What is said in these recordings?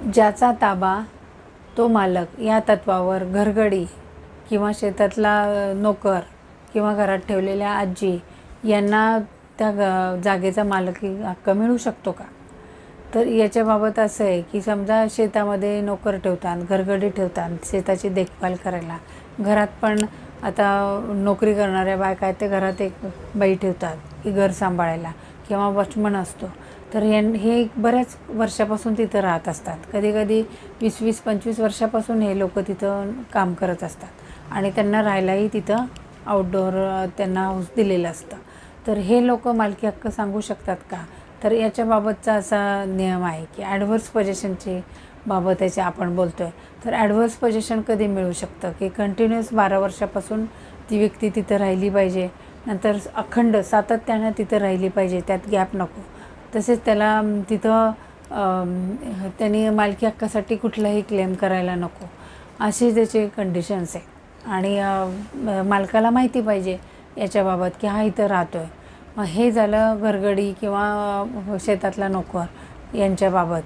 ज्याचा ताबा तो मालक या तत्वावर घरगडी किंवा शेतातला नोकर किंवा घरात ठेवलेल्या आजी यांना त्या जागेचा मालकी हक्क मिळू शकतो का? तर याच्याबाबत असं आहे की समजा शेतामध्ये नोकर ठेवतात, घरगडी ठेवतात शेताची देखभाल करायला. घरात पण आता नोकरी करणाऱ्या बायका आहेत, ते घरात एक बाई ठेवतात की घर सांभाळायला किंवा वॉचमन असतो. तर हे बऱ्याच वर्षापासून तिथं राहत असतात. कधीकधी 20-20, 25 वर्षापासून हे लोक तिथं काम करत असतात आणि त्यांना राहायलाही तिथं आउटडोअर त्यांना हाऊस दिलेलं असतं. तर हे लोक मालकी हक्क सांगू शकतात का? तर याच्याबाबतचा असा नियम आहे की ॲडव्हर्स पोजेशनची बाबत याचे आपण बोलतो आहे. तर ॲडव्हर्स पोजेशन कधी मिळू शकतं की कंटिन्युअस 12 वर्षापासून ती व्यक्ती तिथं राहिली पाहिजे, नंतर अखंड सातत्यानं तिथं राहिली पाहिजे, त्यात गॅप नको. तसेच त्याला तिथं त्यांनी मालकी हक्कासाठी कुठलाही क्लेम करायला नको, असे त्याचे कंडिशन्स आहे. आणि मालकाला माहिती पाहिजे याच्याबाबत की हा इथं राहतो आहे. मग हे झालं घरगडी किंवा शेतातला नोकर यांच्याबाबत.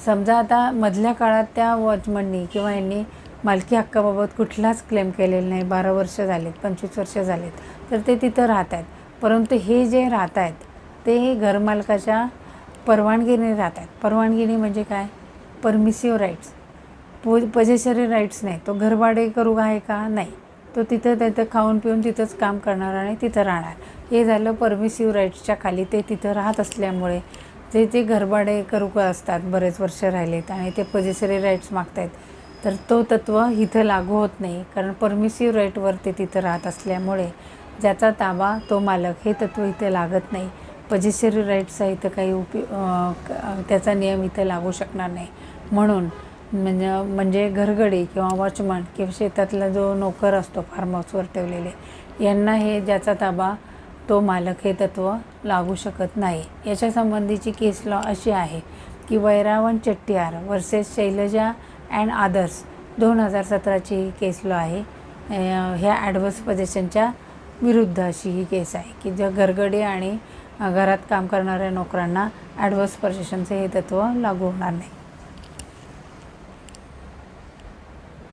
समजा आता मधल्या काळात त्या वॉचमननी किंवा यांनी मालकी हक्काबाबत कुठलाच क्लेम केलेला नाही, 12 वर्ष झालेत, 25 वर्ष झालेत, तर ते तिथं राहत आहेत. परंतु हे जे राहत आहेत ते घरमालकाच्या परवानगीने राहत आहेत. परवानगीने म्हणजे काय? परमिसिव्ह राईट्स, पजेशरी राईट्स नाही. तो घरभाडे करू आहे का? नाही. तो तिथं खाऊन पिऊन तिथंच काम करणार आणि तिथं राहणार. हे झालं परमिसिव्ह राईट्सच्या खाली. ते तिथं राहत असल्यामुळे ते घरभाडे करू का असतात, बरेच वर्ष राहिलेत आणि ते पजेशरी राईट्स मागत आहेत, तर तो तत्व इथं लागू होत नाही. कारण परमिसिव्ह राईटवर ते तिथं राहत असल्यामुळे ज्याचा ताबा तो मालक हे तत्व इथं लागत नाही. पजेशरी राईट्सचा इथं काही त्याचा नियम इथं लागू शकणार नाही. म्हणून म्हणजे घरगडी किंवा वॉचमन किंवा शेतातला जो नोकर असतो फार्म हाऊसवर ठेवलेले, यांना हे ज्याचा ताबा तो मालक हे तत्व लागू शकत नाही. याच्या संबंधीची केस लॉ अशी आहे की Vairavan Chettiar versus Shailaja and others 2017ची केस लॉ आहे. ह्या ॲडव्हर्स पोजेशनच्या विरुद्ध अशी ही केस आहे की ज्या घरगडी आणि घरात काम करणाऱ्या नोकरांना ॲडव्हर्स पोजेशनचे हे तत्व लागू होणार नाही.